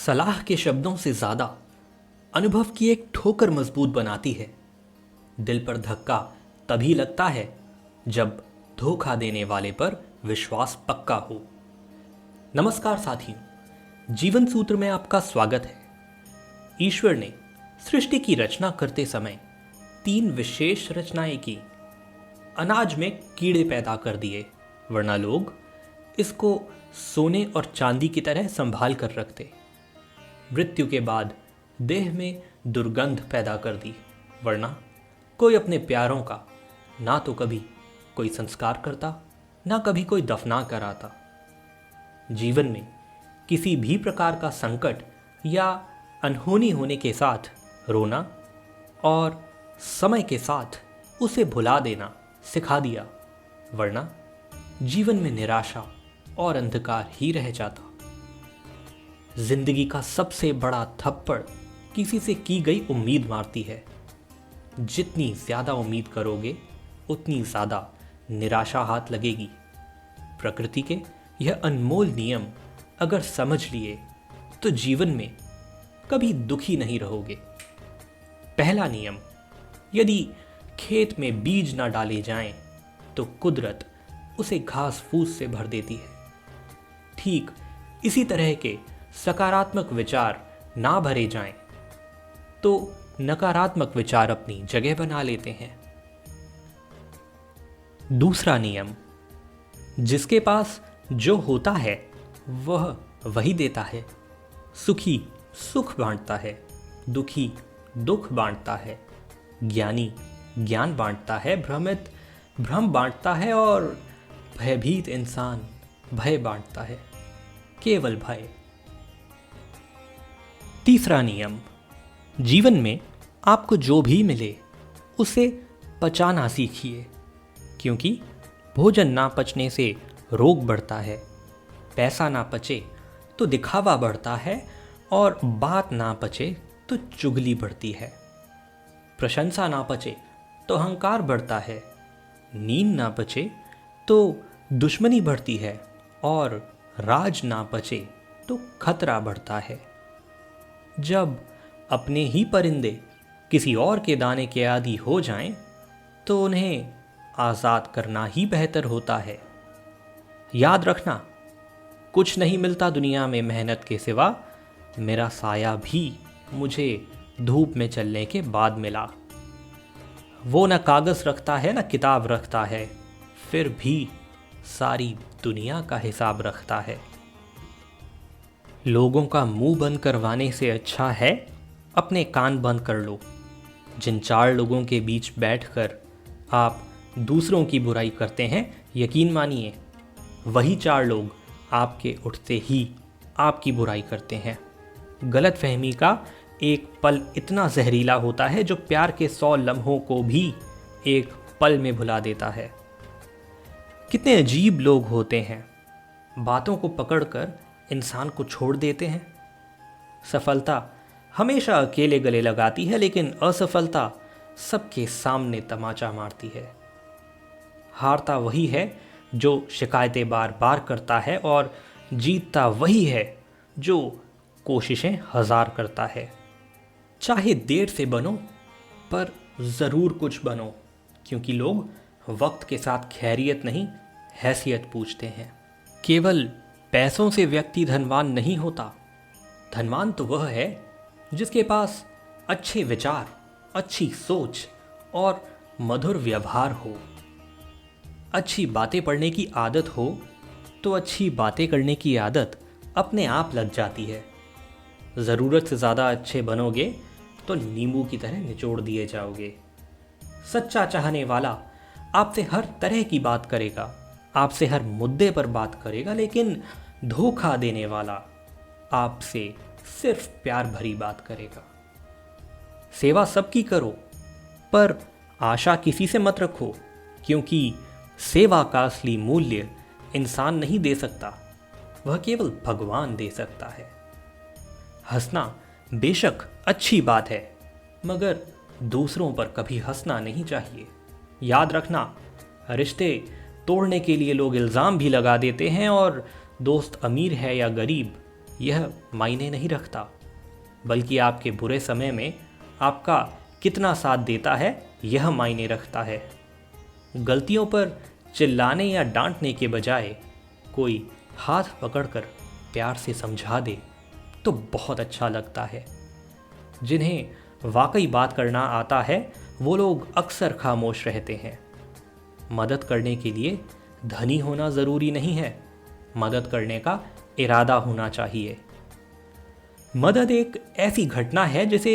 सलाह के शब्दों से ज्यादा अनुभव की एक ठोकर मजबूत बनाती है। दिल पर धक्का तभी लगता है जब धोखा देने वाले पर विश्वास पक्का हो। नमस्कार साथियों, जीवन सूत्र में आपका स्वागत है। ईश्वर ने सृष्टि की रचना करते समय 3 विशेष रचनाएं की। अनाज में कीड़े पैदा कर दिए, वरना लोग इसको सोने और चांदी की तरह संभाल कर रखते। मृत्यु के बाद देह में दुर्गंध पैदा कर दी, वरना कोई अपने प्यारों का ना तो कभी कोई संस्कार करता, ना कभी कोई दफना कराता। जीवन में किसी भी प्रकार का संकट या अनहोनी होने के साथ रोना और समय के साथ उसे भुला देना सिखा दिया, वरना जीवन में निराशा और अंधकार ही रह जाता। जिंदगी का सबसे बड़ा थप्पड़ किसी से की गई उम्मीद मारती है। जितनी ज्यादा उम्मीद करोगे उतनी ज्यादा निराशा हाथ लगेगी। प्रकृति के यह अनमोल नियम अगर समझ लिए तो जीवन में कभी दुखी नहीं रहोगे। पहला नियम, यदि खेत में बीज ना डाले जाएं तो कुदरत उसे घास फूस से भर देती है। ठीक इसी तरह के सकारात्मक विचार ना भरे जाएं तो नकारात्मक विचार अपनी जगह बना लेते हैं। दूसरा नियम, जिसके पास जो होता है वह वही देता है। सुखी सुख बांटता है, दुखी दुख बांटता है, ज्ञानी ज्ञान बांटता है, भ्रमित भ्रम बांटता है और भयभीत इंसान भय बांटता है, केवल भय। तीसरा नियम, जीवन में आपको जो भी मिले उसे पचाना सीखिए, क्योंकि भोजन ना पचने से रोग बढ़ता है, पैसा ना पचे तो दिखावा बढ़ता है और बात ना पचे तो चुगली बढ़ती है। प्रशंसा ना पचे तो अहंकार बढ़ता है, नींद ना पचे तो दुश्मनी बढ़ती है और राज ना पचे तो खतरा बढ़ता है। जब अपने ही परिंदे किसी और के दाने के आदी हो जाएं तो उन्हें आज़ाद करना ही बेहतर होता है। याद रखना, कुछ नहीं मिलता दुनिया में मेहनत के सिवा, मेरा साया भी मुझे धूप में चलने के बाद मिला। वो न कागज़ रखता है न किताब रखता है, फिर भी सारी दुनिया का हिसाब रखता है। लोगों का मुंह बंद करवाने से अच्छा है अपने कान बंद कर लो। जिन 4 लोगों के बीच बैठकर आप दूसरों की बुराई करते हैं, यकीन मानिए वही 4 लोग आपके उठते ही आपकी बुराई करते हैं। गलतफहमी का एक पल इतना जहरीला होता है जो प्यार के 100 लम्हों को भी एक पल में भुला देता है। कितने अजीब लोग होते हैं, बातों को पकड़कर इंसान को छोड़ देते हैं। सफलता हमेशा अकेले गले लगाती है, लेकिन असफलता सबके सामने तमाचा मारती है। हारता वही है जो शिकायतें बार बार करता है और जीतता वही है जो कोशिशें 1000 करता है। चाहे देर से बनो पर ज़रूर कुछ बनो, क्योंकि लोग वक्त के साथ खैरियत नहीं हैसियत पूछते हैं। केवल पैसों से व्यक्ति धनवान नहीं होता। धनवान तो वह है जिसके पास अच्छे विचार, अच्छी सोच और मधुर व्यवहार हो। अच्छी बातें पढ़ने की आदत हो तो अच्छी बातें करने की आदत अपने आप लग जाती है। ज़रूरत से ज़्यादा अच्छे बनोगे तो नींबू की तरह निचोड़ दिए जाओगे। सच्चा चाहने वाला आपसे हर तरह की बात करेगा, आपसे हर मुद्दे पर बात करेगा, लेकिन धोखा देने वाला आपसे सिर्फ प्यार भरी बात करेगा। सेवा सबकी करो पर आशा किसी से मत रखो, क्योंकि सेवा का असली मूल्य इंसान नहीं दे सकता, वह केवल भगवान दे सकता है। हंसना बेशक अच्छी बात है, मगर दूसरों पर कभी हंसना नहीं चाहिए। याद रखना, रिश्ते तोड़ने के लिए लोग इल्ज़ाम भी लगा देते हैं और दोस्त अमीर है या गरीब यह मायने नहीं रखता, बल्कि आपके बुरे समय में आपका कितना साथ देता है यह मायने रखता है। गलतियों पर चिल्लाने या डांटने के बजाय कोई हाथ पकड़कर प्यार से समझा दे तो बहुत अच्छा लगता है। जिन्हें वाकई बात करना आता है वो लोग अक्सर खामोश रहते हैं। मदद करने के लिए धनी होना ज़रूरी नहीं है, मदद करने का इरादा होना चाहिए। मदद एक ऐसी घटना है जिसे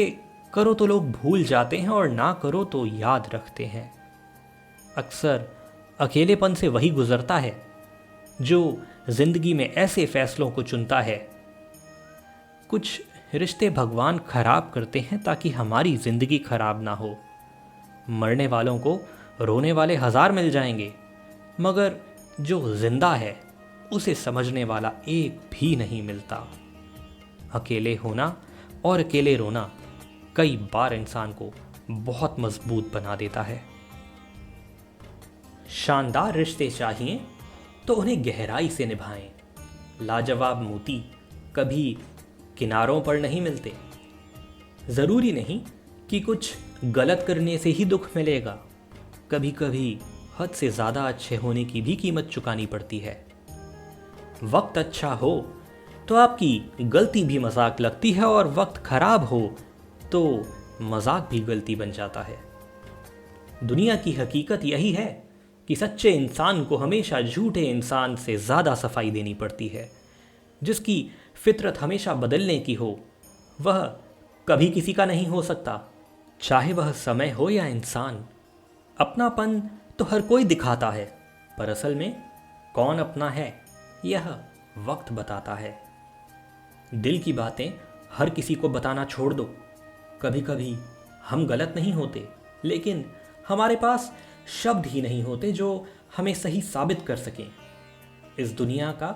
करो तो लोग भूल जाते हैं और ना करो तो याद रखते हैं। अक्सर अकेलेपन से वही गुजरता है जो जिंदगी में ऐसे फैसलों को चुनता है। कुछ रिश्ते भगवान खराब करते हैं ताकि हमारी जिंदगी खराब ना हो। मरने वालों को रोने वाले 1000 मिल जाएंगे, मगर जो जिंदा है उसे समझने वाला एक भी नहीं मिलता। अकेले होना और अकेले रोना कई बार इंसान को बहुत मजबूत बना देता है। शानदार रिश्ते चाहिए तो उन्हें गहराई से निभाएं। लाजवाब मोती कभी किनारों पर नहीं मिलते। ज़रूरी नहीं कि कुछ गलत करने से ही दुख मिलेगा, कभी कभी हद से ज़्यादा अच्छे होने की भी कीमत चुकानी पड़ती है। वक्त अच्छा हो तो आपकी गलती भी मजाक लगती है और वक्त खराब हो तो मजाक भी गलती बन जाता है। दुनिया की हकीकत यही है कि सच्चे इंसान को हमेशा झूठे इंसान से ज़्यादा सफाई देनी पड़ती है। जिसकी फितरत हमेशा बदलने की हो वह कभी किसी का नहीं हो सकता, चाहे वह समय हो या इंसान। अपनापन तो हर कोई दिखाता है, पर असल में कौन अपना है यह वक्त बताता है। दिल की बातें हर किसी को बताना छोड़ दो। कभी कभी हम गलत नहीं होते, लेकिन हमारे पास शब्द ही नहीं होते जो हमें सही साबित कर सकें। इस दुनिया का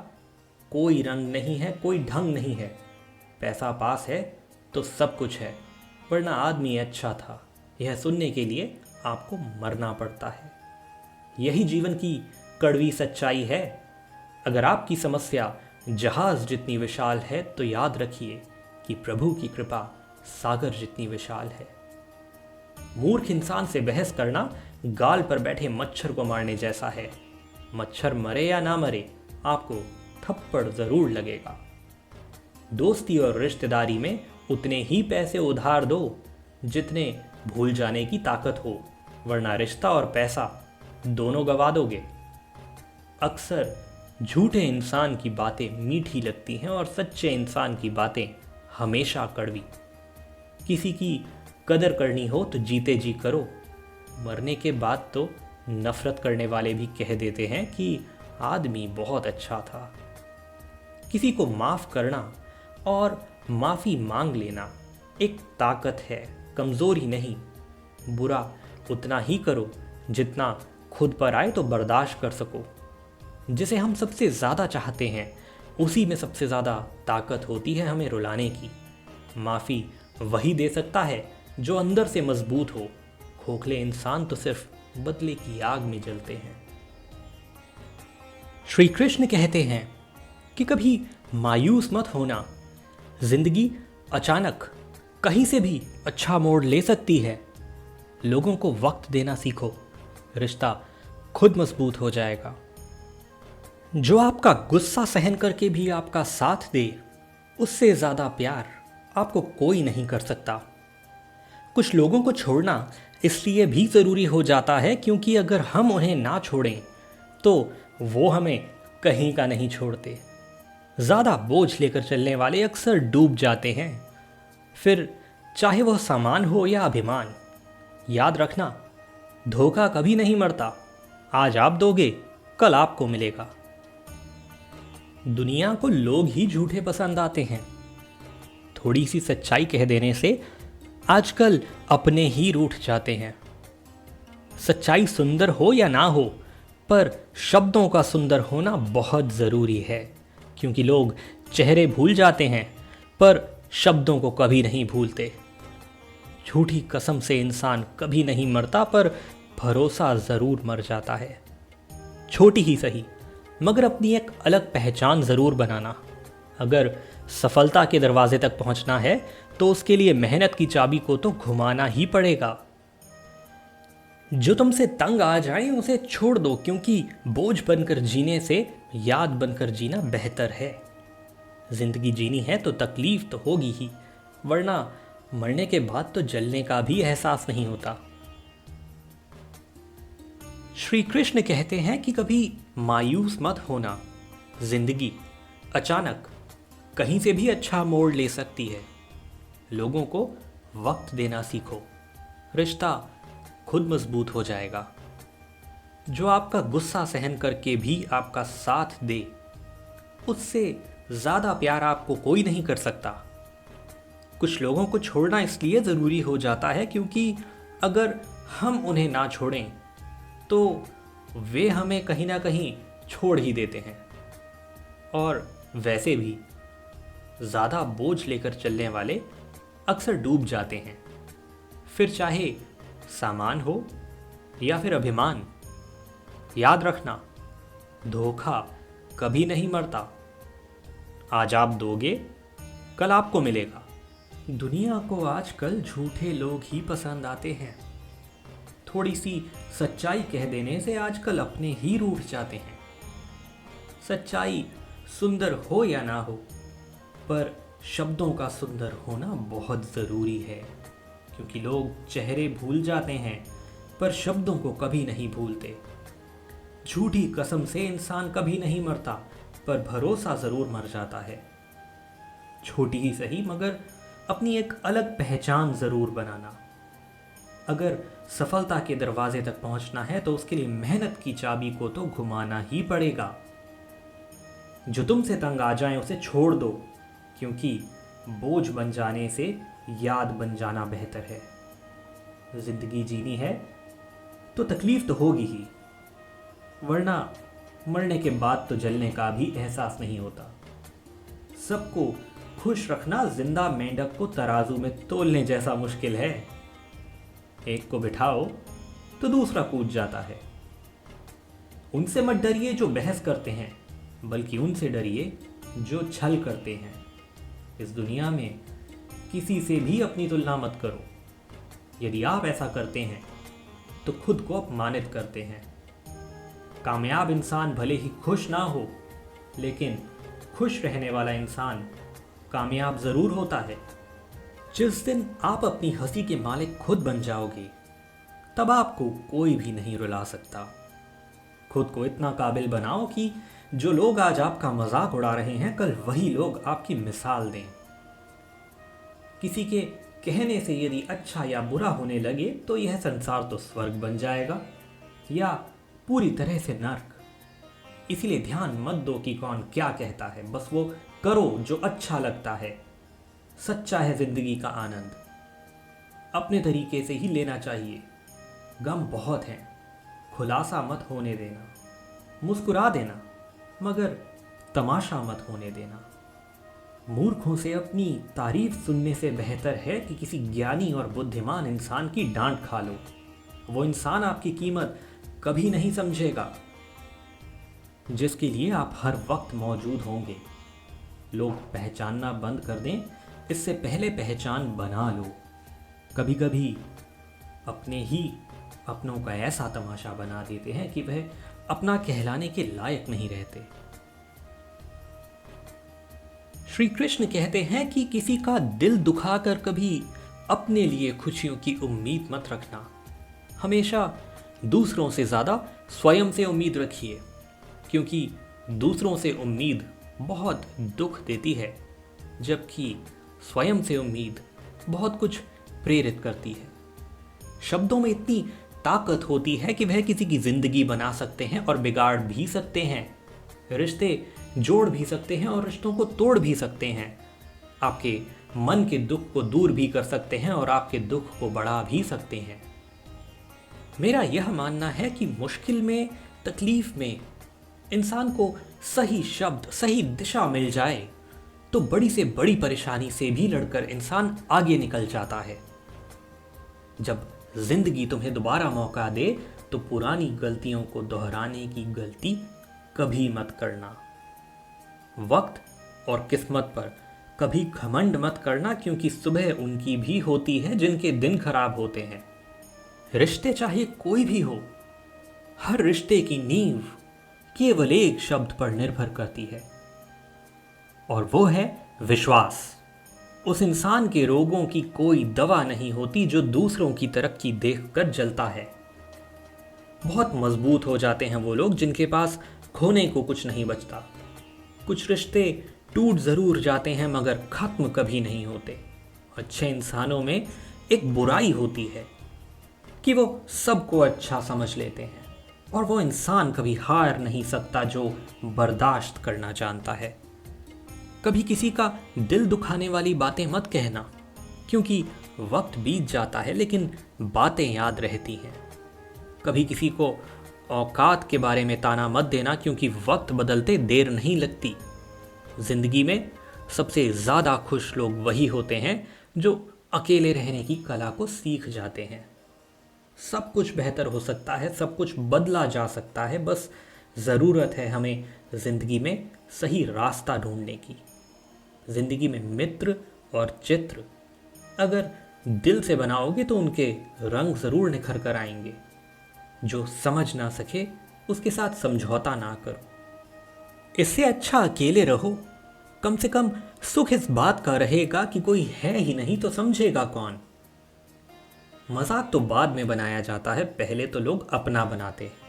कोई रंग नहीं है, कोई ढंग नहीं है। पैसा पास है तो सब कुछ है, वरना आदमी अच्छा था यह सुनने के लिए आपको मरना पड़ता है। यही जीवन की कड़वी सच्चाई है। अगर आपकी समस्या जहाज जितनी विशाल है तो याद रखिए कि प्रभु की कृपा सागर जितनी विशाल है। मूर्ख इंसान से बहस करना गाल पर बैठे मच्छर को मारने जैसा है। मच्छर मरे या ना मरे आपको थप्पड़ जरूर लगेगा। दोस्ती और रिश्तेदारी में उतने ही पैसे उधार दो जितने भूल जाने की ताकत हो, वरना रिश्ता और पैसा दोनों गवा दोगे। अक्सर झूठे इंसान की बातें मीठी लगती हैं और सच्चे इंसान की बातें हमेशा कड़वी। किसी की कदर करनी हो तो जीते जी करो। मरने के बाद तो नफरत करने वाले भी कह देते हैं कि आदमी बहुत अच्छा था। किसी को माफ़ करना और माफ़ी मांग लेना एक ताकत है, कमज़ोरी नहीं। बुरा उतना ही करो जितना खुद पर आए तो बर्दाश्त कर सको। जिसे हम सबसे ज़्यादा चाहते हैं उसी में सबसे ज़्यादा ताकत होती है हमें रुलाने की। माफ़ी वही दे सकता है जो अंदर से मजबूत हो। खोखले इंसान तो सिर्फ बदले की आग में जलते हैं। श्री कृष्ण कहते हैं कि कभी मायूस मत होना। जिंदगी अचानक कहीं से भी अच्छा मोड़ ले सकती है। लोगों को वक्त देना सीखो, रिश्ता खुद मजबूत हो जाएगा। जो आपका गुस्सा सहन करके भी आपका साथ दे, उससे ज़्यादा प्यार आपको कोई नहीं कर सकता। कुछ लोगों को छोड़ना इसलिए भी ज़रूरी हो जाता है क्योंकि अगर हम उन्हें ना छोड़ें तो वो हमें कहीं का नहीं छोड़ते। ज़्यादा बोझ लेकर चलने वाले अक्सर डूब जाते हैं, फिर चाहे वह सामान हो या अभिमान। याद रखना, धोखा कभी नहीं मरता। आज आप दोगे, कल आपको मिलेगा। दुनिया को लोग ही झूठे पसंद आते हैं। थोड़ी सी सच्चाई कह देने से आजकल अपने ही रूठ जाते हैं। सच्चाई सुंदर हो या ना हो, पर शब्दों का सुंदर होना बहुत ज़रूरी है, क्योंकि लोग चेहरे भूल जाते हैं पर शब्दों को कभी नहीं भूलते। झूठी कसम से इंसान कभी नहीं मरता, पर भरोसा ज़रूर मर जाता है। छोटी ही सही, मगर अपनी एक अलग पहचान ज़रूर बनाना। अगर सफलता के दरवाजे तक पहुंचना है तो उसके लिए मेहनत की चाबी को तो घुमाना ही पड़ेगा। जो तुमसे तंग आ जाए उसे छोड़ दो, क्योंकि बोझ बनकर जीने से याद बनकर जीना बेहतर है। जिंदगी जीनी है तो तकलीफ तो होगी ही, वरना मरने के बाद तो जलने का भी एहसास नहीं होता। श्री कृष्ण कहते हैं कि कभी मायूस मत होना, जिंदगी अचानक कहीं से भी अच्छा मोड़ ले सकती है। लोगों को वक्त देना सीखो, रिश्ता खुद मजबूत हो जाएगा। जो आपका गुस्सा सहन करके भी आपका साथ दे, उससे ज़्यादा प्यार आपको कोई नहीं कर सकता। कुछ लोगों को छोड़ना इसलिए ज़रूरी हो जाता है क्योंकि अगर हम उन्हें ना छोड़ें तो वे हमें कहीं ना कहीं छोड़ ही देते हैं। और वैसे भी ज़्यादा बोझ लेकर चलने वाले अक्सर डूब जाते हैं, फिर चाहे सामान हो या फिर अभिमान। याद रखना, धोखा कभी नहीं मरता। आज आप दोगे, कल आपको मिलेगा। दुनिया को आजकल झूठे लोग ही पसंद आते हैं। थोड़ी सी सच्चाई कह देने से आजकल अपने ही रूठ जाते हैं। सच्चाई सुंदर हो या ना हो, पर शब्दों का सुंदर होना बहुत ज़रूरी है, क्योंकि लोग चेहरे भूल जाते हैं पर शब्दों को कभी नहीं भूलते। झूठी कसम से इंसान कभी नहीं मरता, पर भरोसा ज़रूर मर जाता है। छोटी ही सही मगर अपनी एक अलग पहचान ज़रूर बनाना। अगर सफलता के दरवाजे तक पहुंचना है तो उसके लिए मेहनत की चाबी को तो घुमाना ही पड़ेगा। जो तुमसे तंग आ जाए उसे छोड़ दो, क्योंकि बोझ बन जाने से याद बन जाना बेहतर है। जिंदगी जीनी है तो तकलीफ तो होगी ही, वरना मरने के बाद तो जलने का भी एहसास नहीं होता। सबको खुश रखना जिंदा मेंढक को तराजू में तोलने जैसा मुश्किल है। एक को बिठाओ तो दूसरा कूद जाता है। उनसे मत डरिए जो बहस करते हैं, बल्कि उनसे डरिए जो छल करते हैं। इस दुनिया में किसी से भी अपनी तुलना मत करो। यदि आप ऐसा करते हैं तो खुद को अपमानित करते हैं। कामयाब इंसान भले ही खुश ना हो, लेकिन खुश रहने वाला इंसान कामयाब ज़रूर होता है। जिस दिन आप अपनी हंसी के मालिक खुद बन जाओगे, तब आपको कोई भी नहीं रुला सकता। खुद को इतना काबिल बनाओ कि जो लोग आज आपका मजाक उड़ा रहे हैं, कल वही लोग आपकी मिसाल दें। किसी के कहने से यदि अच्छा या बुरा होने लगे तो यह संसार तो स्वर्ग बन जाएगा या पूरी तरह से नर्क। इसीलिए ध्यान मत दो कि कौन क्या कहता है, बस वो करो जो अच्छा लगता है। सच्चा है जिंदगी का आनंद, अपने तरीके से ही लेना चाहिए। गम बहुत हैं, खुलासा मत होने देना। मुस्कुरा देना, मगर तमाशा मत होने देना। मूर्खों से अपनी तारीफ सुनने से बेहतर है कि किसी ज्ञानी और बुद्धिमान इंसान की डांट खा लो। वो इंसान आपकी कीमत कभी नहीं समझेगा, जिसके लिए आप हर वक्त मौजूद होंगे। लोग पहचानना बंद कर दें, इससे पहले पहचान बना लो। कभी कभी अपने ही अपनों का ऐसा तमाशा बना देते हैं कि वह अपना कहलाने के लायक नहीं रहते। श्री कृष्ण कहते हैं कि किसी का दिल दुखाकर कभी अपने लिए खुशियों की उम्मीद मत रखना। हमेशा दूसरों से ज़्यादा स्वयं से उम्मीद रखिए, क्योंकि दूसरों से उम्मीद बहुत दुख देती है, जबकि स्वयं से उम्मीद बहुत कुछ प्रेरित करती है। शब्दों में इतनी ताकत होती है कि वह किसी की ज़िंदगी बना सकते हैं और बिगाड़ भी सकते हैं। रिश्ते जोड़ भी सकते हैं और रिश्तों को तोड़ भी सकते हैं। आपके मन के दुख को दूर भी कर सकते हैं और आपके दुख को बढ़ा भी सकते हैं। मेरा यह मानना है कि मुश्किल में, तकलीफ में इंसान को सही शब्द, सही दिशा मिल जाए तो बड़ी से बड़ी परेशानी से भी लड़कर इंसान आगे निकल जाता है। जब जिंदगी तुम्हें दोबारा मौका दे तो पुरानी गलतियों को दोहराने की गलती कभी मत करना। वक्त और किस्मत पर कभी घमंड मत करना, क्योंकि सुबह उनकी भी होती है जिनके दिन खराब होते हैं। रिश्ते चाहे कोई भी हो, हर रिश्ते की नींव केवल एक शब्द पर निर्भर करती है, और वो है विश्वास। उस इंसान के रोगों की कोई दवा नहीं होती जो दूसरों की तरक्की देखकर जलता है। बहुत मजबूत हो जाते हैं वो लोग जिनके पास खोने को कुछ नहीं बचता। कुछ रिश्ते टूट जरूर जाते हैं मगर खत्म कभी नहीं होते। अच्छे इंसानों में एक बुराई होती है कि वो सबको अच्छा समझ लेते हैं, और वो इंसान कभी हार नहीं सकता जो बर्दाश्त करना जानता है। कभी किसी का दिल दुखाने वाली बातें मत कहना, क्योंकि वक्त बीत जाता है लेकिन बातें याद रहती हैं। कभी किसी को औकात के बारे में ताना मत देना, क्योंकि वक्त बदलते देर नहीं लगती। जिंदगी में सबसे ज़्यादा खुश लोग वही होते हैं जो अकेले रहने की कला को सीख जाते हैं। सब कुछ बेहतर हो सकता है, सब कुछ बदला जा सकता है, बस ज़रूरत है हमें ज़िंदगी में सही रास्ता ढूंढने की। ज़िंदगी में मित्र और चित्र अगर दिल से बनाओगे तो उनके रंग ज़रूर निखर कर आएंगे। जो समझ ना सके उसके साथ समझौता ना करो। इससे अच्छा अकेले रहो। कम से कम सुख इस बात का रहेगा कि कोई है ही नहीं तो समझेगा कौन। मजाक तो बाद में बनाया जाता है, पहले तो लोग अपना बनाते हैं।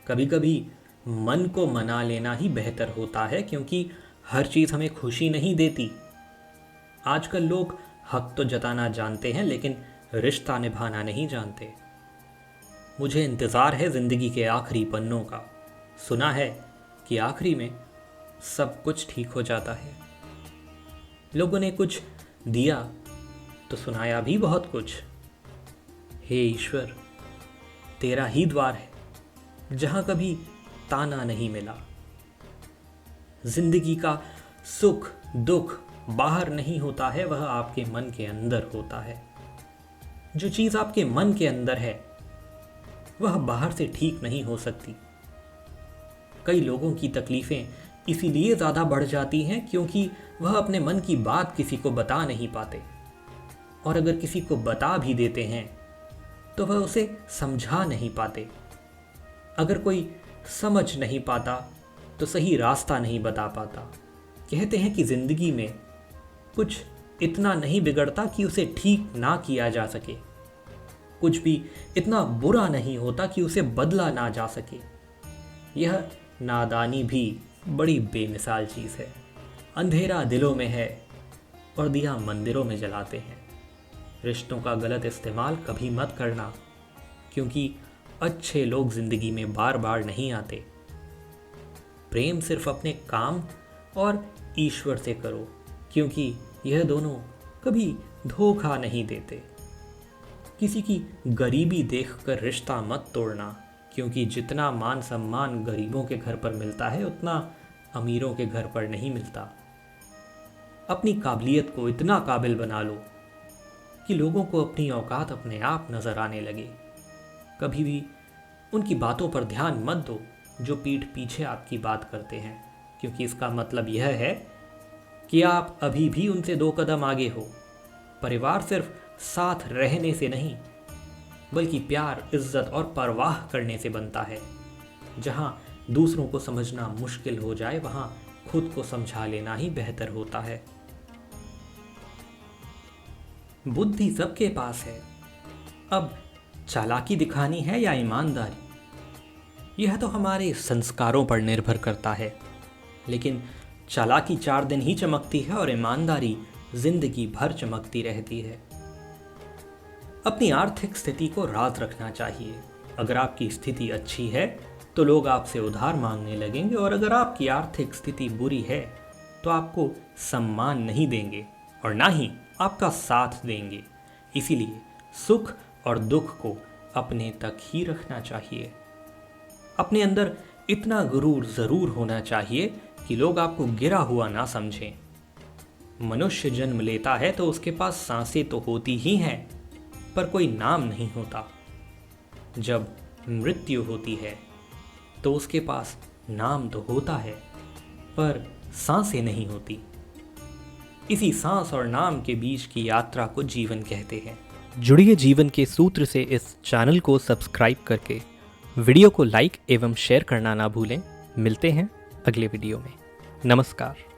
कभी कभी मन को मना लेना ही बेहतर होता है, क्योंकि हर चीज हमें खुशी नहीं देती। आजकल लोग हक तो जताना जानते हैं लेकिन रिश्ता निभाना नहीं जानते। मुझे इंतज़ार है ज़िंदगी के आखिरी पन्नों का। सुना है कि आखिरी में सब कुछ ठीक हो जाता है। लोगों ने कुछ दिया तो सुनाया भी बहुत कुछ। हे ईश्वर, तेरा ही द्वार है जहां कभी ताना नहीं मिला। जिंदगी का सुख दुख बाहर नहीं होता है, वह आपके मन के अंदर होता है। जो चीज़ आपके मन के अंदर है वह बाहर से ठीक नहीं हो सकती। कई लोगों की तकलीफें इसीलिए ज़्यादा बढ़ जाती हैं क्योंकि वह अपने मन की बात किसी को बता नहीं पाते, और अगर किसी को बता भी देते हैं तो वह उसे समझा नहीं पाते। अगर कोई समझ नहीं पाता तो सही रास्ता नहीं बता पाता। कहते हैं कि ज़िंदगी में कुछ इतना नहीं बिगड़ता कि उसे ठीक ना किया जा सके। कुछ भी इतना बुरा नहीं होता कि उसे बदला ना जा सके। यह नादानी भी बड़ी बेमिसाल चीज़ है। अंधेरा दिलों में है और दिया मंदिरों में जलाते हैं। रिश्तों का गलत इस्तेमाल कभी मत करना, क्योंकि अच्छे लोग ज़िंदगी में बार बार नहीं आते। प्रेम सिर्फ अपने काम और ईश्वर से करो, क्योंकि यह दोनों कभी धोखा नहीं देते। किसी की गरीबी देखकर रिश्ता मत तोड़ना, क्योंकि जितना मान सम्मान गरीबों के घर पर मिलता है उतना अमीरों के घर पर नहीं मिलता। अपनी काबिलियत को इतना काबिल बना लो कि लोगों को अपनी औकात अपने आप नजर आने लगे। कभी भी उनकी बातों पर ध्यान मत दो जो पीठ पीछे आपकी बात करते हैं, क्योंकि इसका मतलब यह है कि आप अभी भी उनसे 2 कदम आगे हो। परिवार सिर्फ साथ रहने से नहीं, बल्कि प्यार, इज्जत और परवाह करने से बनता है। जहां दूसरों को समझना मुश्किल हो जाए वहां खुद को समझा लेना ही बेहतर होता है। बुद्धि सबके पास है, अब चालाकी दिखानी है या ईमानदारी, यह तो हमारे संस्कारों पर निर्भर करता है। लेकिन चालाकी 4 दिन ही चमकती है और ईमानदारी जिंदगी भर चमकती रहती है। अपनी आर्थिक स्थिति को राज रखना चाहिए। अगर आपकी स्थिति अच्छी है तो लोग आपसे उधार मांगने लगेंगे, और अगर आपकी आर्थिक स्थिति बुरी है तो आपको सम्मान नहीं देंगे और ना ही आपका साथ देंगे। इसीलिए सुख और दुख को अपने तक ही रखना चाहिए। अपने अंदर इतना गुरूर जरूर होना चाहिए कि लोग आपको गिरा हुआ ना समझें। मनुष्य जन्म लेता है तो उसके पास सांसें तो होती ही हैं, पर कोई नाम नहीं होता। जब मृत्यु होती है तो उसके पास नाम तो होता है, पर सांसें नहीं होती। इसी सांस और नाम के बीच की यात्रा को जीवन कहते हैं। जुड़िए जीवन के सूत्र से इस चैनल को सब्सक्राइब करके। वीडियो को लाइक एवं शेयर करना ना भूलें। मिलते हैं अगले वीडियो में। नमस्कार।